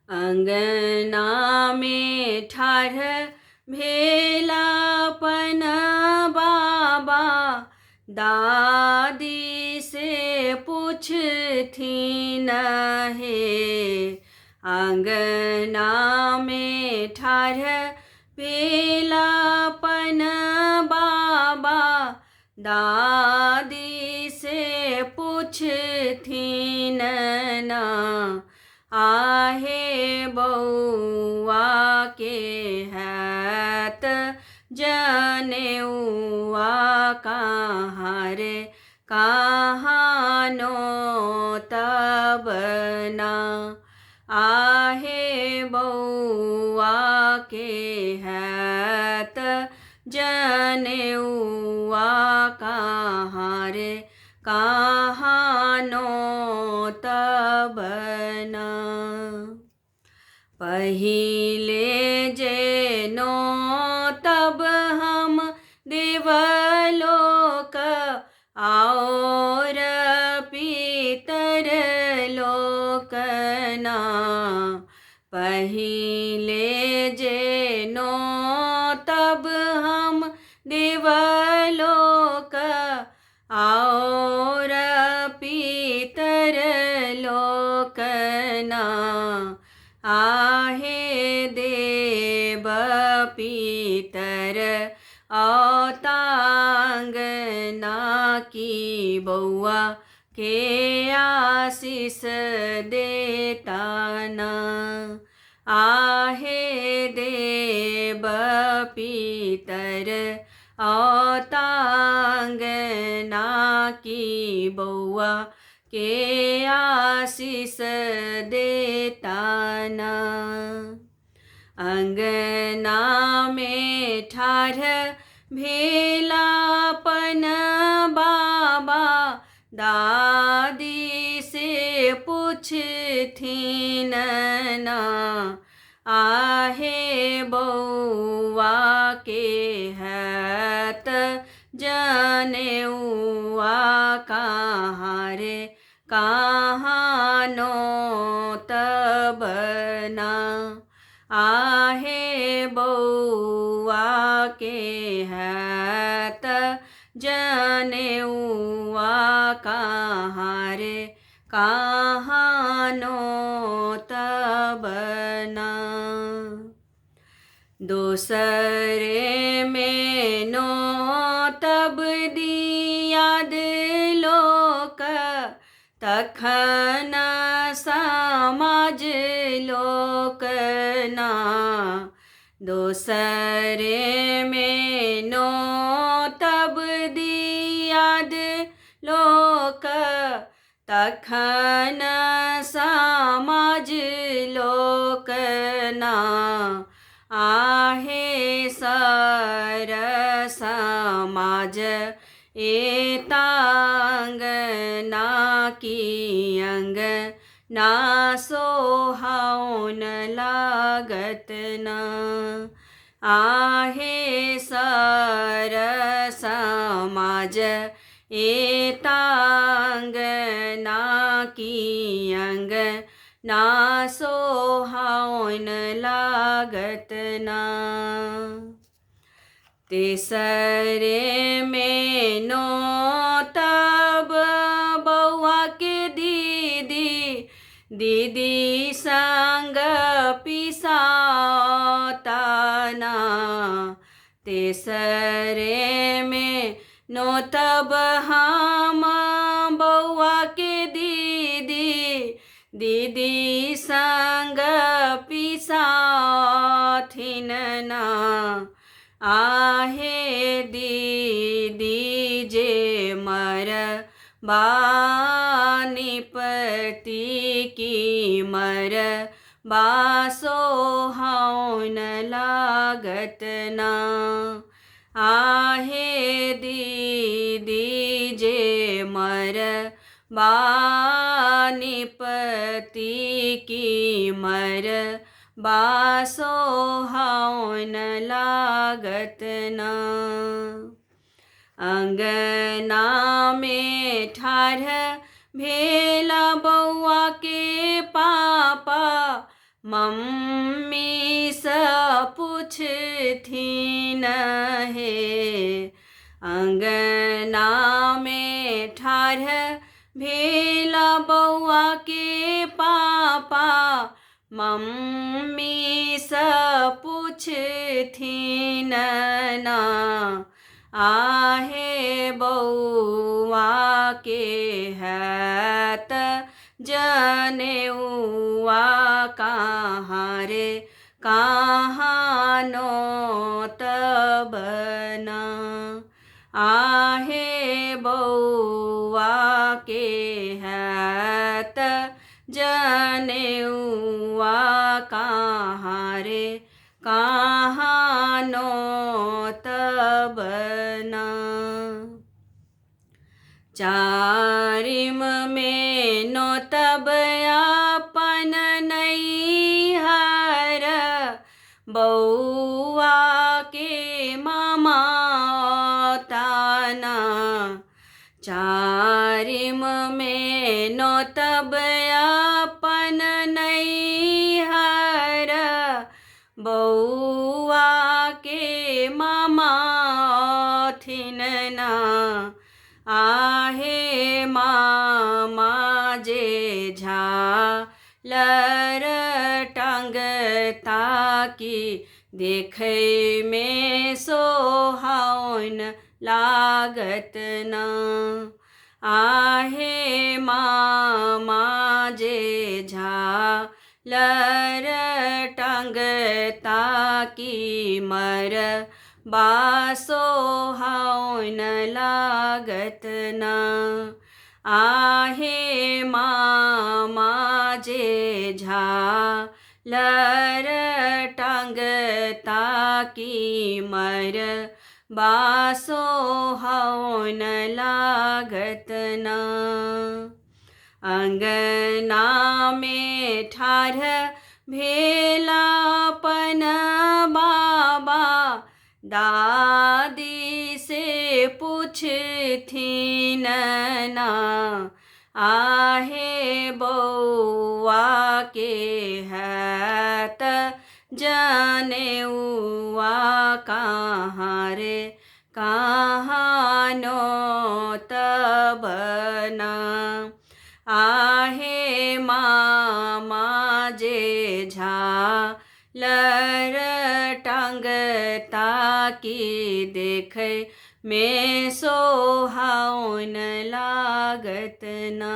अंगना में ठाढ़ भेलापन बाबा, दादी से पूछथिन हे। अंगना में ठाढ़ भेलापन बाबा, दादी से पूछथिन ना। आहे बउआ के हैत जनेउआ, कहाँ रे कहाँ नो तब ना। आहे बउआ के हैत जनेउआ, कहाँ रे कहाँ नो तब ना। पहिले जेनो तब हम देवलोक, और पितर लोकना। पहिले जेनो तब हम देवलोक, और पितर लोकना। आहे देव पितर औतांगना, की बउआ के आशीष देता ना। आहे देव पितर औतांगना, की बउआ के आशीष देता ना। अंगना में ठाढ़ भेलापन बाबा, दादी से पूछथिन ना। आहे बउआ के हैत जनेउआ, कहाँ रे कहाँ नो तब ना। आहे बउआ के हैत जनेउआ, कहाँ रे कहाँ नो तब ना। दोसरे में नो तब दियाद लोक, तखन समाज लोकना। दोसरे में नो तब दियाद लोक, तखन समाज लोकना। आहे सर समाज एतांगना, की अंग ना सोहाउन लागत ना। आहे सर समाज एतांगना, की अंग ना सोहाउन लागत ना। तेसरे में नो तब बउआ के दीदी, दीदी संग पिसाता ना। तेसरे में नो तब हम बउआ के दीदी, दीदी संग पिसाथिन ना। आहे दीदी जे मर बानिपति, की मर बासोहाउन लागत ना। आहे दीदी जे मर बानिपति, की मर बासोहाउन लागत ना। अंगना में ठाढ़ भेला बउआ के पापा, मम्मी स पूछथिन हे। अंगना में ठाढ़ भेला बौआ के पापा, मम्मी स पूछथिन ना। आहे बौआ के हैत जनेउआ कहाँ रे कहाँ नोत बना। आहे बौआ के हैत जनेउआ कहाँ रे कहाँ नोत बना। चारिम में नोतब अपन नैहर, बौआ के मामा ताना। चारिम में नोतब अपन नैहर, बौआ के मामा थिन ना। आहे मामा जे झालर टांगता की, देखे में सोहावन लागत ना। आहे मामा जे झालर टांगता की, मर बासोहावन लागत ना। आहे मामा जे झालर टांगता की, मर बासोहावन लागत ना। अंगना में ठाढ़ भेलापन बाबा, दादी से पूछथिन ना। आहे बौआ के हैत जनेउआ कहाँ रे कहाँ नोत बना। आहे मामा जे झालर टांगता की, देखे में सोहावन लागत ना।